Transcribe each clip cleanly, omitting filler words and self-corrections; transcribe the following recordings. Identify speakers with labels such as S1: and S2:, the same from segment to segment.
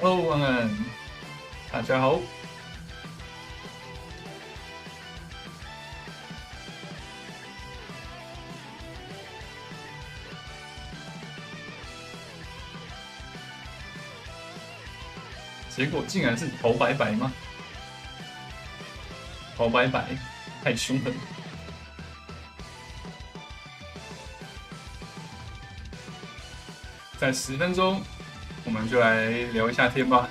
S1: Hello，安安，大家好。结果竟然是头白白吗？头白白，太凶狠了。在10分钟，我们就来聊一下天吧。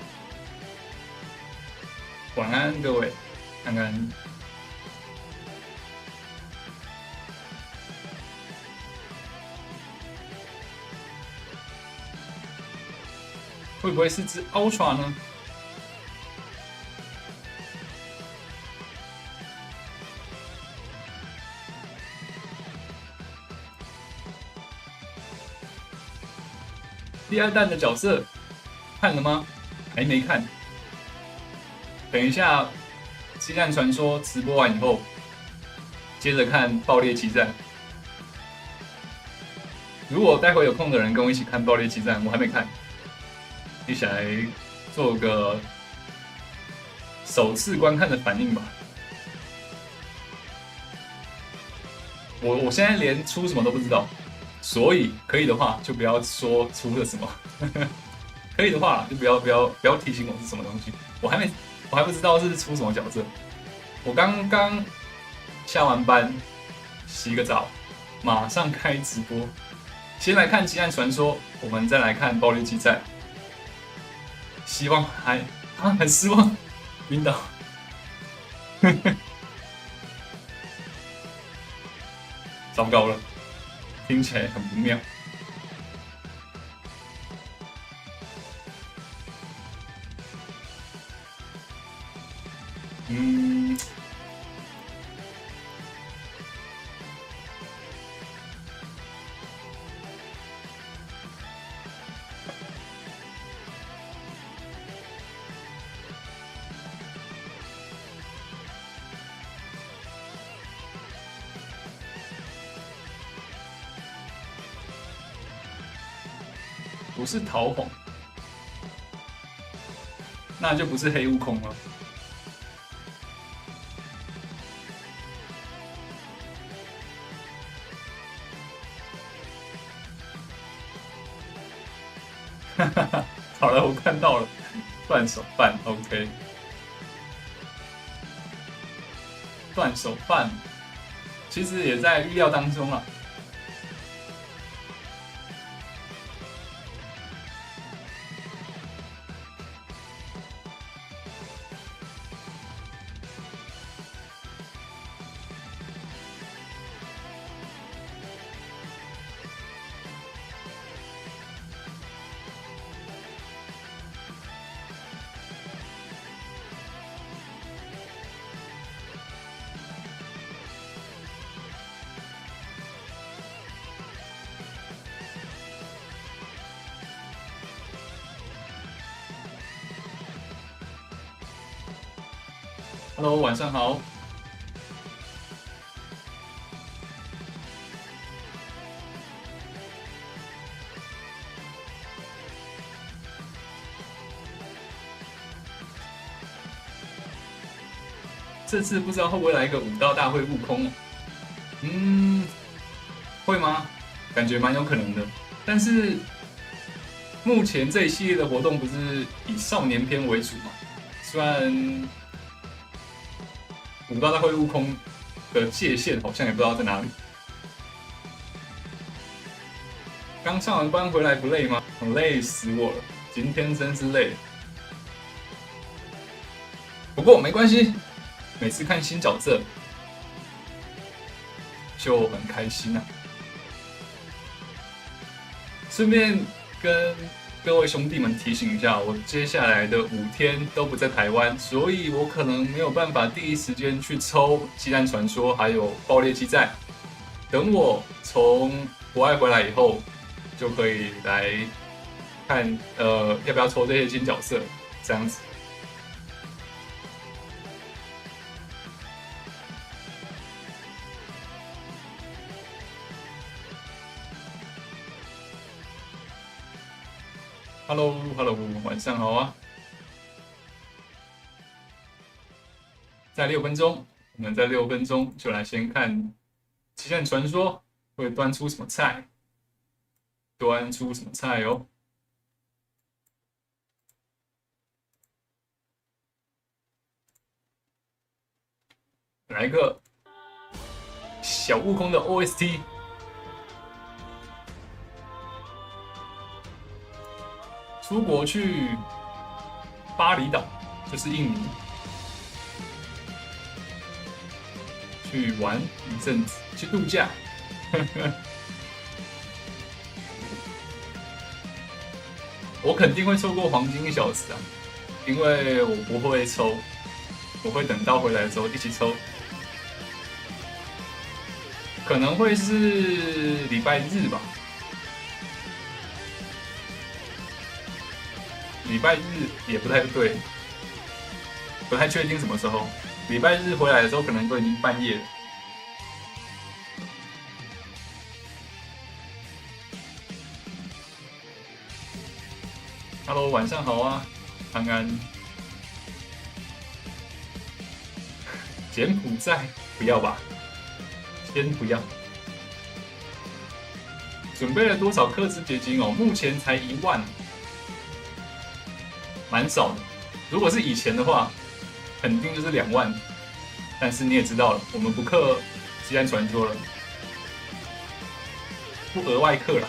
S1: 晚安，各位，安安。会不会是只 Ultra 呢？第2弹的角色看了吗？还没看。等一下，《激战传说》直播完以后，接着看《爆裂激战》。如果待会有空的人跟我一起看《爆裂激战》，我还没看，一起来做个首次观看的反应吧。我现在连出什么都不知道。所以可以的话，就不要说出了什么。可以的话，就不要提醒我是什么东西。我还不知道是出什么角色。我刚刚下完班，洗个澡，马上开直播。先来看《激战传说》，我们再来看《爆裂激战》。希望很失望，晕倒。糟糕了。听起来很不妙。不是桃红，那就不是黑悟空了。好了，我看到了，断手办 ，OK， 断手办，其实也在预料当中了。Hello， 晚上好。这次不知道会不会来一个武道大会悟空？会吗？感觉蛮有可能的。但是目前这一系列的活动不是以少年篇为主嘛？虽然武道大会悟空的界限好像也不知道在哪里。刚上完班回来不累吗？累死我了，今天真是累。不过没关系，每次看新角色就很开心啊。顺便跟各位兄弟们提醒一下，我接下来的5天都不在台湾，所以我可能没有办法第一时间去抽《激战传说》还有《爆裂激战》。等我从国外回来以后，就可以来看要不要抽这些新角色，这样子。Hello， 晚上好啊。在6分钟，我们在6分钟就来先看《激战传说》会端出什么菜，端出什么菜哦。来个小悟空的 OST。出国去巴厘岛，就是印尼，去玩一阵子，去度假。我肯定会错过黄金1小时啊，因为我不会抽，我会等到回来的时候一起抽。可能会是礼拜日吧。礼拜日也不太对，不太确定什么时候。礼拜日回来的时候，可能都已经半夜了。Hello， 晚上好啊，安安。柬埔寨不要吧，先不要。准备了多少氪之结晶哦？目前才1万。蛮少的，如果是以前的话，肯定就是2万。但是你也知道了，我们不氪激战传说了，不额外氪了，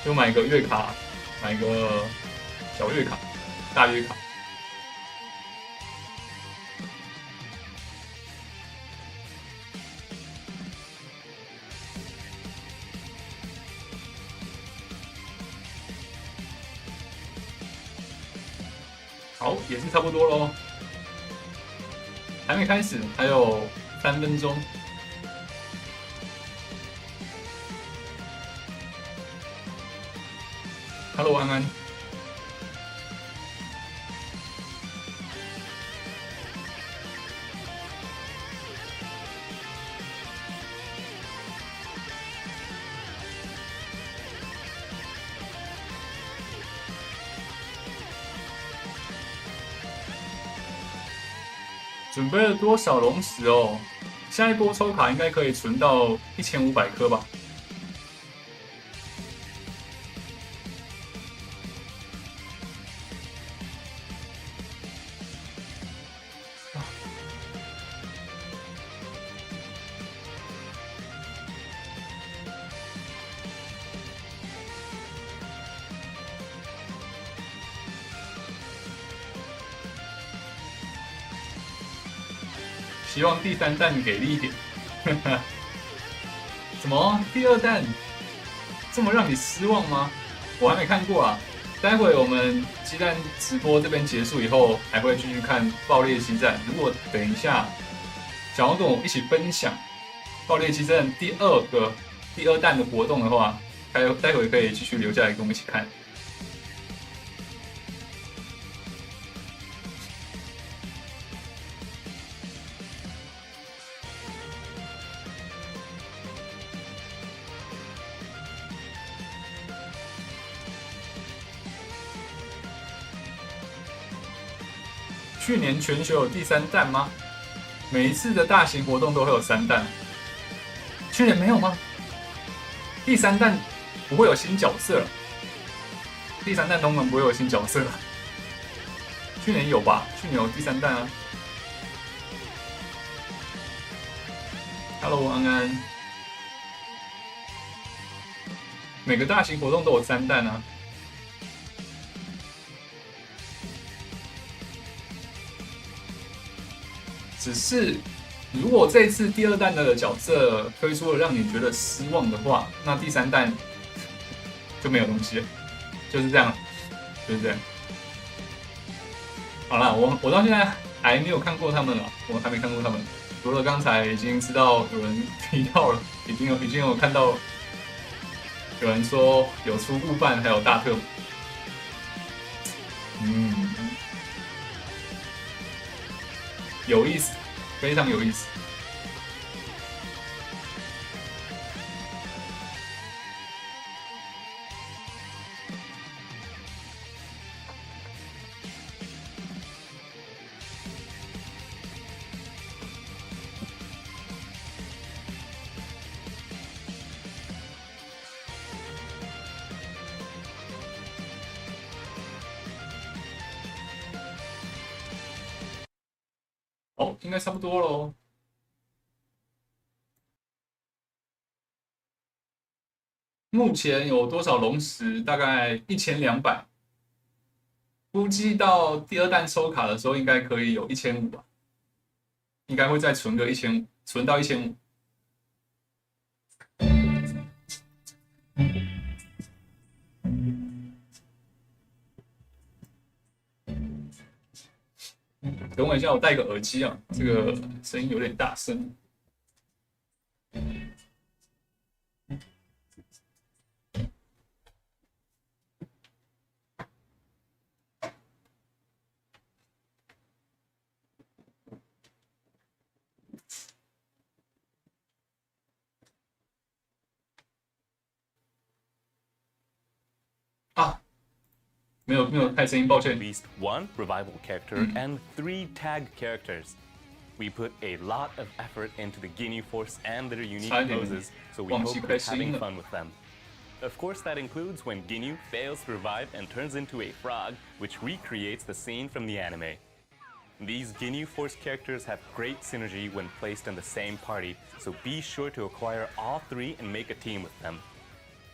S1: 就买个月卡，买个小月卡、大月卡。好，也是差不多咯，还没开始，还有3分钟。Hello， 安安。准备了多少龙石哦？下一波抽卡应该可以存到1500颗吧。希望第3弹给力一点。什么？第2弹这么让你失望吗？我还没看过啊。待会我们激战直播这边结束以后，还会继续看爆裂激战。如果等一下想要跟我一起分享爆裂激战第2弹的活动的话，待会可以继续留下来跟我们一起看。去年全球有第3弹吗？每一次的大型活动都会有3弹。去年没有吗？第3弹不会有新角色了。第3弹通常不会有新角色了。去年有吧？去年有第3弹啊。Hello， 安安。每个大型活动都有3弹啊。只是，如果这次第2弹的角色推出了让你觉得失望的话，那第3弹就没有东西了，就是这样，就是这样。好啦，我到现在还没有看过他们了，我还没看过他们。除了刚才已经知道有人提到了，已经有看到有人说有出物办还有大特。有意思，非常有意思。哦，应该差不多喽。目前有多少龙石？大概1200，估计到第2弹抽卡的时候，应该可以有1500吧。应该会再存个1500，存到1500。等我一下，我戴个耳机啊，这个声音有点大声。啊，没有开声音，抱歉。
S2: At least 1 revival character and 3 tag characters. We put a lot of effort into the Ginyu Force and their unique poses, so we hope you're having fun with them. Of course, that includes when Ginyu fails to revive and turns into a frog, which recreates the scene from the anime. These Ginyu Force characters have great synergy when placed in the same party, so be sure to acquire all 3 and make a team with them.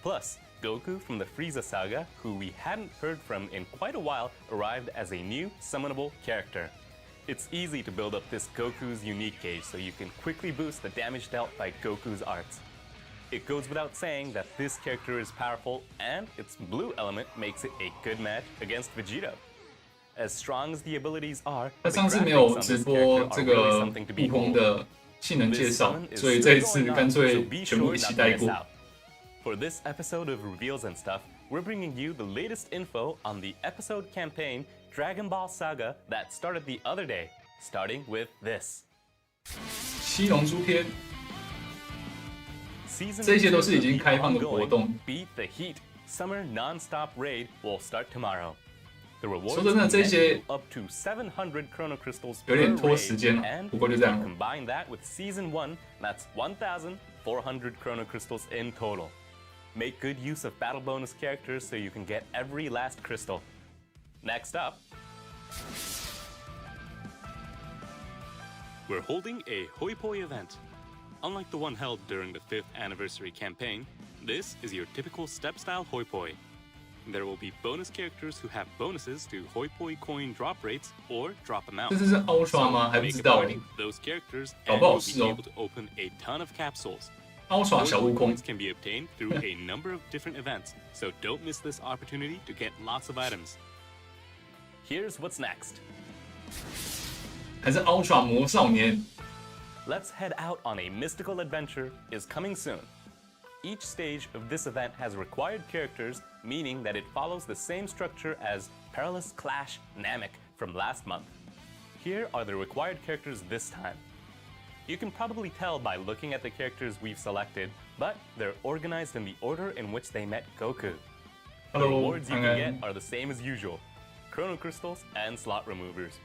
S2: Plus, Goku from the Frieza saga, who we hadn't heard from in quite a while, arrived as a new summonable character. It's easy to build up this Goku's unique gauge so you can quickly boost the damage dealt by Goku's arts. It goes without saying that this character is powerful, and its blue element makes it a good match against Vegeta. As strong as the abilities are,
S1: 他上次没有直播这个悟空的性能介绍，所以这一次干脆全部一起带过。
S2: For this episode of Reveals and Stuff, we're bringing you the latest info on the episode campaign Dragon Ball Saga that started the other day, starting with this.
S1: 七龙珠篇，这些都是已经开放的活动。
S2: Beat the Heat Summer Non-Stop Raid will start tomorrow. The rewards
S1: 说真的，这些
S2: up to 700 Chrono Crystals
S1: 有点拖时间了，不过就这样。
S2: Combine that with Season 1, that's 1,400 Chrono Crystals in total. Make good use of battle bonus characters so you can get every last crystal. Next up, we're holding a Hoi Poi event. Unlike the one held during the 5th anniversary campaign, this is your typical step-style Hoi Poi. There will be bonus characters who have bonuses to Hoi Poi coin drop rates or drop amounts.
S1: 这是 Ultra 吗？还不知道。
S2: Those characters
S1: 搞不好
S2: and
S1: 是
S2: you'll
S1: 哦。
S2: be able to open a ton of capsules.
S1: Ultra 小悟空
S2: can be obtained through a number of different events, so don't miss this opportunity to get lots of items. Here's what's next.
S1: 还是 Ultra 魔少年。
S2: Let's head out on a mystical adventure is coming soon. Each stage of this event has required characters, meaning that it follows the same structure as Perilous Clash Namek from last month. Here are the required characters this time. You can probably tell by looking at the characters we've selected, but they're organized in the order in which they met Goku. The rewards you can get are the same as usual: Chrono Crystals and slot removers.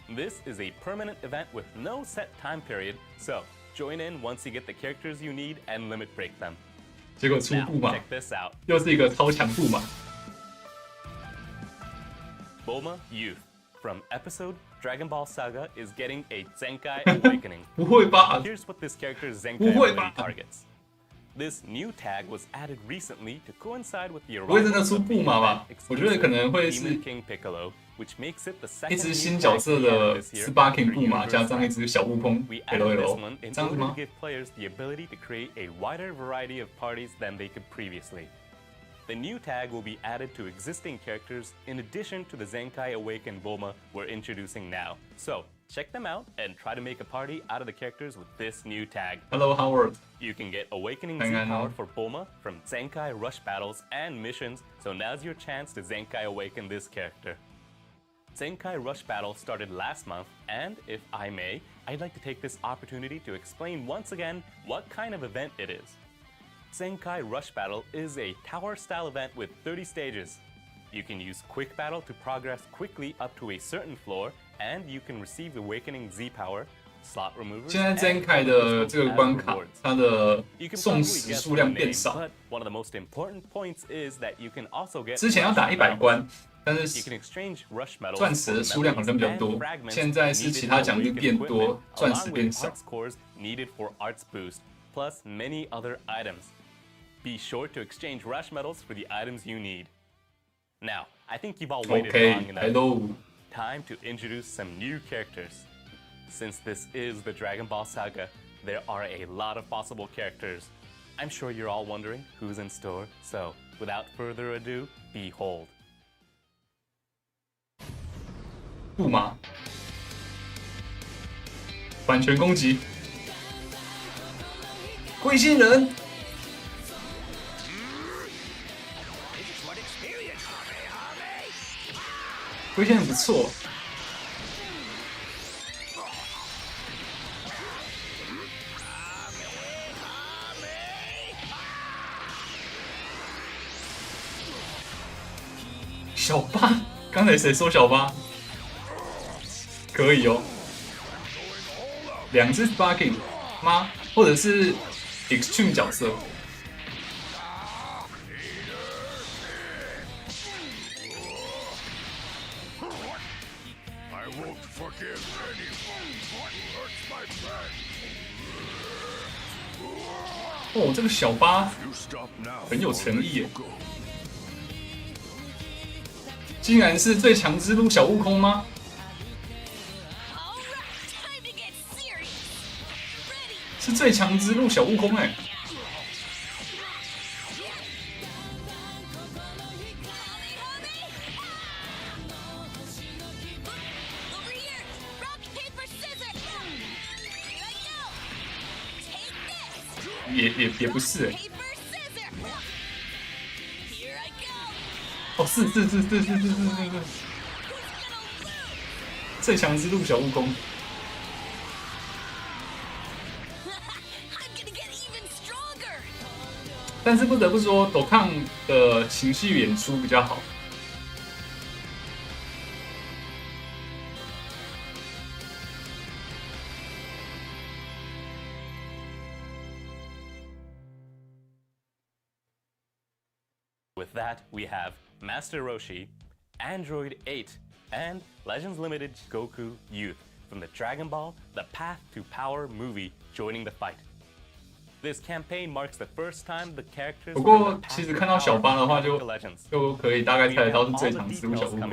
S2: This is a permanent event with no set time period, so join in once you get the characters you need and limit break them.
S1: 结果出
S2: Now,
S1: 布嘛
S2: check，this out.
S1: 又是一个超强布嘛。
S2: Bulma Youth from episode Dragon Ball Saga is getting a Zenkai Awakening.
S1: 不会吧？
S2: Here's what this character's
S1: 不
S2: Zenkai
S1: 会吧？
S2: ability targets. This new tag was added recently to coincide with the
S1: 不会真的
S2: arrival
S1: 出
S2: of
S1: 布马吧？
S2: the
S1: 我觉得可能会
S2: Demon
S1: 是
S2: King Piccolo, which makes it the
S1: 一
S2: second
S1: 只
S2: new
S1: 新
S2: tag
S1: 角色
S2: we added
S1: 的
S2: this year
S1: 18 King
S2: for
S1: 布马，
S2: Universe
S1: 加上一只小悟空
S2: We added this
S1: LL，
S2: one in
S1: 这样子
S2: order
S1: 吗
S2: to？ give players the ability to create a wider variety of parties than they could previously. The new tag will be added to existing characters in addition to the Zenkai Awakened Bulma we're introducing now. So, check them out and try to make a party out of the characters with this new tag.
S1: Hello Howard，
S2: You can get Awakening Z power for Bulma from Zenkai Rush battles and missions, so now's your chance to Zenkai Awaken this character. Zenkai Rush Battle started last month, and if I may, I'd like to take this opportunity to explain once again what kind of event it is. Zenkai Rush Battle is a tower-style event with 30 stages. You can use Quick Battle to progress quickly up to a certain floor, and you can receive Awakening Z power slot removers.
S1: 现在真凯的这个关卡，它的送时数量变少。
S2: One of the most important points is that you can also get
S1: 之前要打100关，但是钻石的数量好像比较多。现在是其他奖励变多，钻石变少。
S2: Needed for arts boost, plus many other items. Be sure to exchange rush medals for the items you need. Now, I think you've all waited long enough.
S1: Hello.
S2: Time to introduce some new characters. Since this is the Dragon Ball Saga, there are a lot of possible characters. I'm sure you're all wondering who's in store, so without further ado, behold.
S1: 布马，反拳攻击，龟仙人。龟仙人不错。小八，刚才谁说小八？可以哦。2只 Sparking 吗？或者是 Extreme 角色？哦，这个小八很有诚意耶！竟然是最强之路小悟空吗？是最强之路小悟空哎！也不是哎。哦，是，最强之路小悟空。但是不得不说，斗抗的情绪演出比较好。
S2: With that, we have Master Roshi, Android 8, and Legends Limited Goku Youth from the Dragon Ball The Path to Power movie joining the fight. This campaign marks the first time the characters
S1: 不过，其实看到小八的话就可以大概猜得到是最强之路小悟空。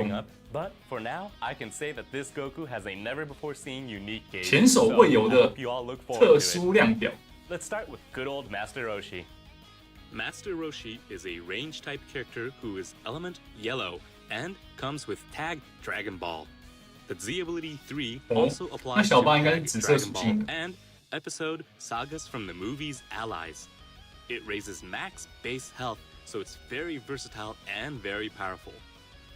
S2: But for now, I can say that this Goku has a never-before-seen unique game.
S1: 前所未有的特殊量表。
S2: Let's start with good old Master Roshi. Master Roshi is a range-type character who is element yellow and comes with tag Dragon Ball. The Z ability 3 also applies to tag Dragon Ball and episode sagas from the movie's allies. It raises max base health, so it's very versatile and very powerful.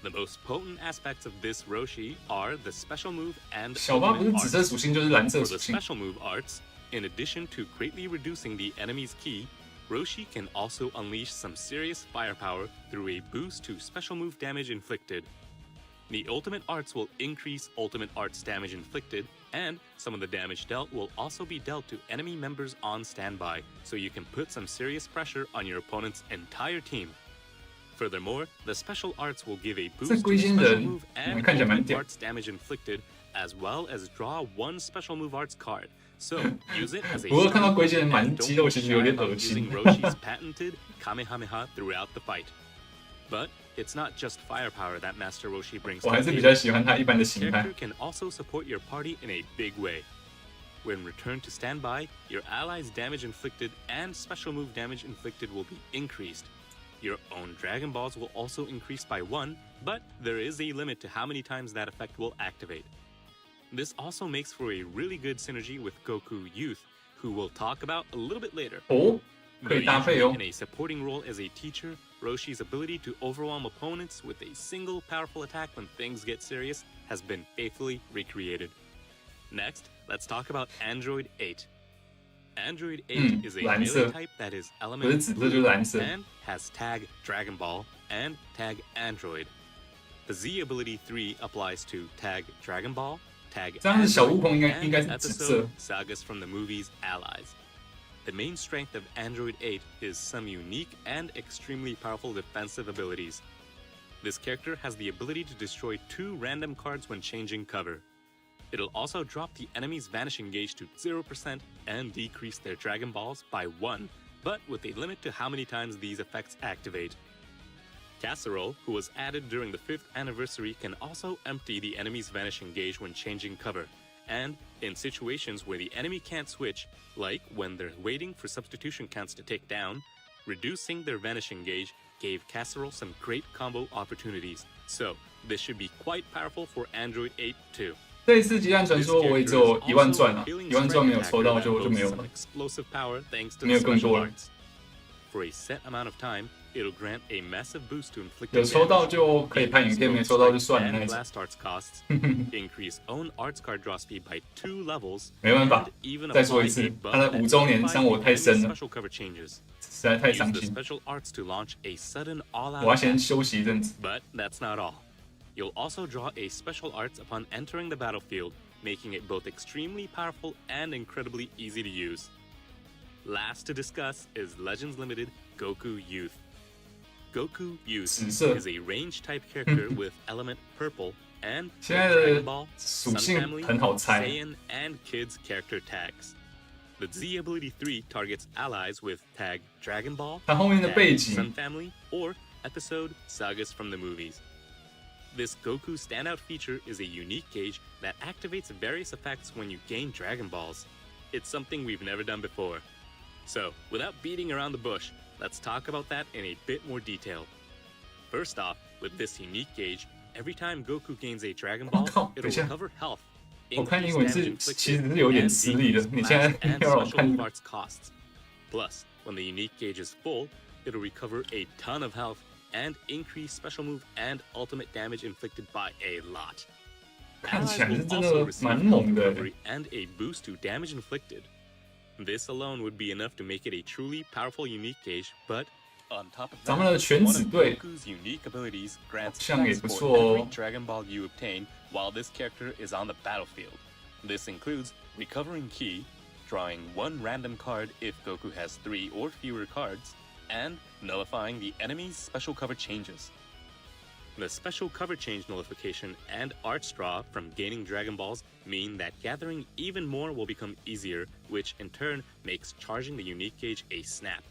S2: The most potent aspects of this Roshi are the special move and ultimate arts. For the special move arts, in addition to greatly reducing the enemy's ki, Roshi can also unleash some serious firepower through a boost to special move damage inflicted. The ultimate arts will increase ultimate arts damage inflicted, and some of the damage dealt will also be dealt to enemy members on standby, so you can put some serious pressure on your opponent's entire team. Furthermore, the special arts will give a boost to special move and ultimate arts damage inflicted, as well as draw one special move arts card. So use it as a and don't be shy about using Roshi's patented Kamehameha throughout the fight. But it's not just firepower that Master Roshi brings to the table. This character can also support your party in a big way. When returned to standby, your allies' damage inflicted and special move damage inflicted will be increased. Your own Dragon Balls will also increase by 1, but there is a limit to how many times that effect will activate. This also makes for a really good synergy with Goku Youth, who we'll talk about a little bit later. Though usually in a supporting role as a teacher, Roshi's ability to overwhelm opponents with a single powerful attack when things get serious has been faithfully recreated. Next, let's talk about Android 8. Android 8 is a melee type that is element and has tag Dragon Ball and tag Android. The Z ability 3 applies to tag Dragon Ball, tag
S1: 这样子小悟空应该是紫色。
S2: episode Sagas from the movies Allies. The main strength of Android 8 is some unique and extremely powerful defensive abilities. This character has the ability to destroy 2 random cards when changing cover. It'll also drop the enemy's vanishing gauge to 0% and decrease their Dragon Balls by 1, but with a limit to how many times these effects activate. Casserole, who was added during the 5th anniversary, can also empty the enemy's vanishing gauge when changing cover, and in situations where the enemy can't switch, like when they're waiting for substitution counts to tick down, reducing their vanishing gauge gave Casserole some great combo opportunities, so this should be quite powerful for Android 8 too.
S1: 这一次激战传说我也只有1万钻啊，1万钻没有抽到就没有了，没有更多了。
S2: For a set amount of time, it'll grant a massive boost to inflict
S1: 有抽到就可以拍影片，没抽到就算了那一种。
S2: Increase own arts card draw speed by 2 levels.
S1: 没办法，再说一次，他的5周年伤我太深了，实在太伤心。我要先休息一阵子。
S2: But that's not all. You'll also draw a special arts upon entering the battlefield, making it both extremely powerful and incredibly easy to use. Last to discuss is Legends Limited Goku Youth. Goku Youth is a range type character with element purple and Dragon Ball, Sun Family, Saiyan, and Kids character tags. The Z Ability 3 targets allies with tag Dragon Ball, tag Sun Family, or episode Sagas from the movies. This Goku standout feature is a unique gauge that activates various effects when you gain Dragon Balls. It's something we've never done before. So, without beating around the bush, let's talk about that in a bit more detail. First off, with this unique gauge, every time Goku gains a Dragon Ball, it'll recover health, increase damage inflicted, and decrease class and special arts costs. Plus, when the unique gauge is full, it'll recover a ton of health and increase special move and ultimate damage inflicted by a lot. Allies will also receive health recovery and a boost to damage inflicted. This alone would be enough to make it a truly powerful unique gauge, but on top of that, one of Goku's unique abilities grants effects for every Dragon Ball you obtain while this character is on the battlefield. This includes recovering Ki, drawing 1 random card if Goku has 3 or fewer cards, and nullifying the enemy's special cover changes. The special cover change nullification and arts draw from gaining Dragon Balls mean that gathering even more will become easier, which in turn makes charging the unique gauge a snap.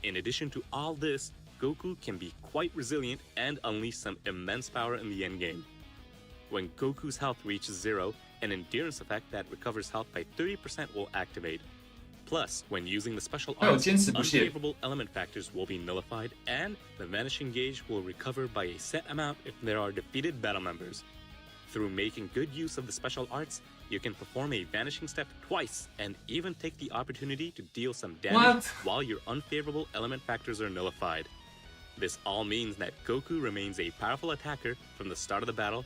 S2: In addition to all this, Goku can be quite resilient and unleash some immense power in the endgame. When Goku's health reaches 0, an endurance effect that recovers health by 30% will activate. Plus, when using the special arts, unfavorable element factors will be nullified, and the vanishing gauge will recover by a set amount if there are defeated battle members. Through making good use of the special arts, you can perform a vanishing step twice, and even take the opportunity to deal some damage while your unfavorable element factors are nullified. This all means that Goku remains a powerful attacker from the start of the battle.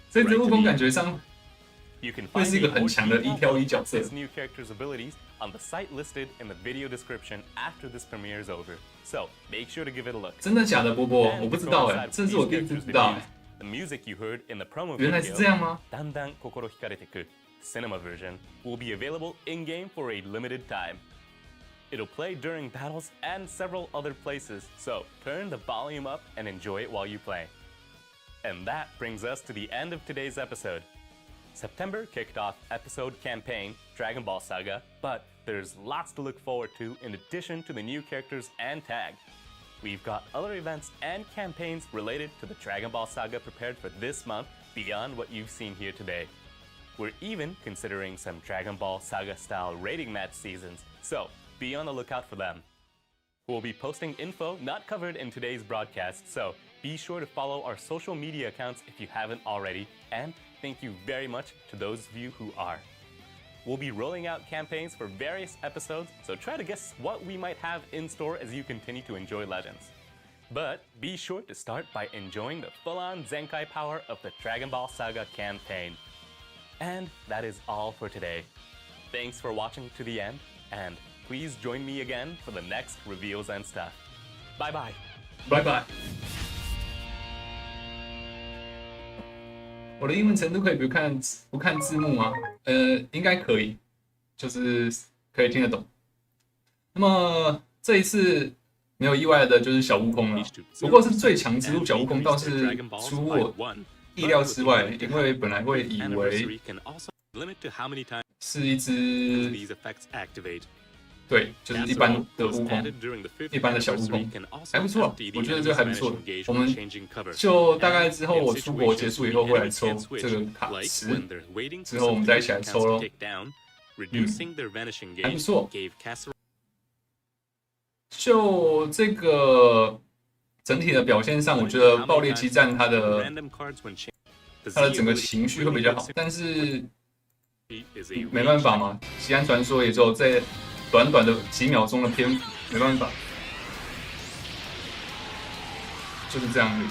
S2: You can find this new character's abilities on the site listed in the video description after this premiere is over. So make sure to give it a look.
S1: 真的假的，波波？我不知道哎，这是我第一次知道。
S2: The music you heard in the promo
S1: 原来是这样吗？
S2: だんだん心惹かれてく cinema version will be available in-game for a limited time. It'll play during battles and several other places, so turn the volume up and enjoy it while you play. And that brings us to the end of today's episode. September kicked off episode campaign Dragon Ball Saga, but there's lots to look forward to in addition to the new characters and tag. We've got other events and campaigns related to the Dragon Ball Saga prepared for this month beyond what you've seen here today. We're even considering some Dragon Ball Saga style rating match seasons, so be on the lookout for them. We'll be posting info not covered in today's broadcast, so be sure to follow our social media accounts if you haven't already, and thank you very much to those of you who are. We'll be rolling out campaigns for various episodes, so try to guess what we might have in store as you continue to enjoy Legends. But be sure to start by enjoying the full-on Zenkai power of the Dragon Ball Saga campaign. And that is all for today. Thanks for watching to the end, and please join me again for the next reveals and stuff. Bye-bye.
S1: Bye-bye. 我的英文程度可以不看字幕吗？应该可以，就是可以听得懂。那么这一次没有意外的就是小悟空了，不过是最强之路小悟空倒是出我意料之外，因为本来会以为是一只。对，就是一般的悟空，一般的小悟空，还不错，我觉得这个还不错。我们就大概之后我出国结束以后会来抽这个卡池，之后我们再一起来抽咯。还不错。就这个整体的表现上，我觉得爆裂激战它的整个情绪会比较好，但是没办法嘛，西安传说也只有在短短的几秒钟的篇幅，没办法，就是这样而已。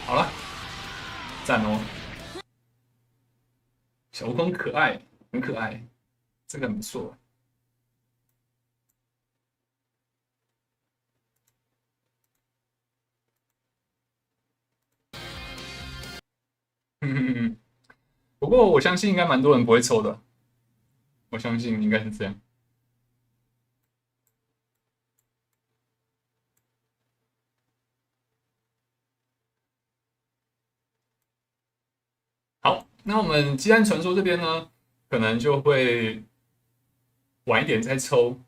S1: 好了，赞哦。小悟空可爱，很可爱，这个很不错。不过我相信应该蛮多人不会抽的，我相信应该是这样。好，那我们鸡蛋传说这边呢，可能就会晚一点再抽，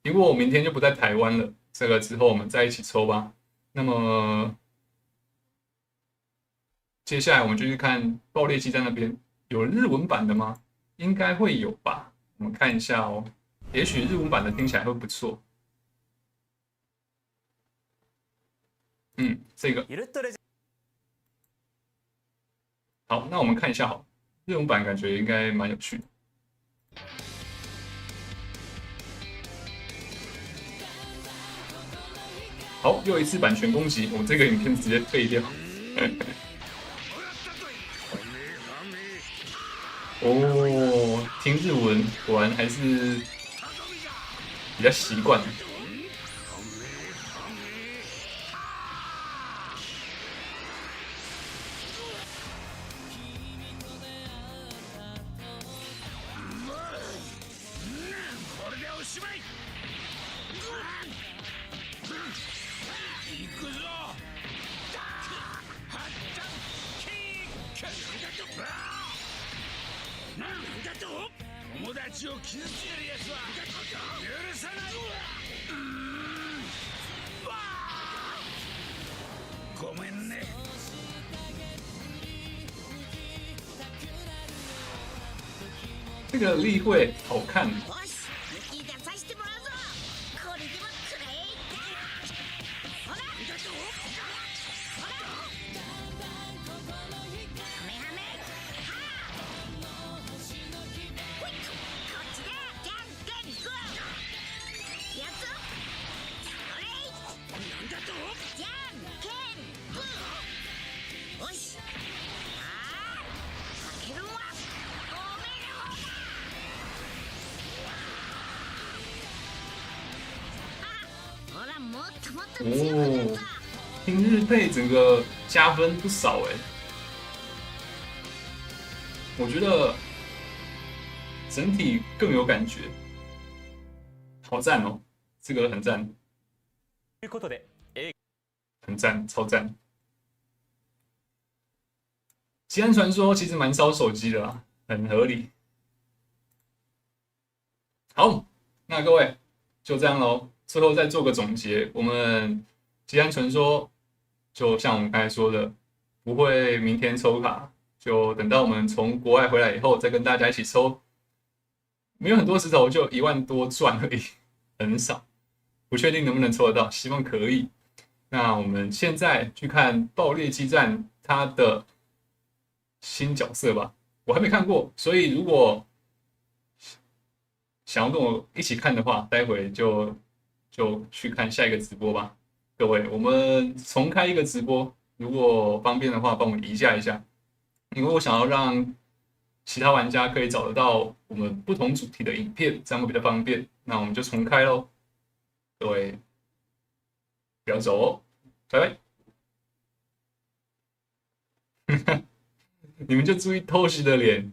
S1: 因为我明天就不在台湾了，这个之后我们再一起抽吧。那么接下来我们就去看爆裂鸡蛋那边有日文版的吗？应该会有吧，我们看一下哦，也许日文版的听起来会不错。这个。好，那我们看一下好，日文版感觉应该蛮有趣的。好，又一次版权攻击，我这个影片直接废掉。哦，听日文果然还是比较习惯。这个例会好看。哦，听日配整个加分不少哎，我觉得整体更有感觉，好赞哦，这个很赞，很赞，超赞。极暗传说其实蛮烧手机的啦，很合理。好，那各位就这样咯。最后再做个总结，我们极暗传说就像我们刚才说的，不会明天抽卡，就等到我们从国外回来以后再跟大家一起抽。没有很多石头，就1万多赚而已，很少，不确定能不能抽得到，希望可以。那我们现在去看爆裂激战它的新角色吧，我还没看过，所以如果想要跟我一起看的话，待会就去看下一个直播吧。各位，我们重开一个直播，如果方便的话，帮我移下一下，因为我想要让其他玩家可以找得到我们不同主题的影片，这样会比较方便。那我们就重开咯，各位，不要走哦，拜拜。你们就注意透视的脸，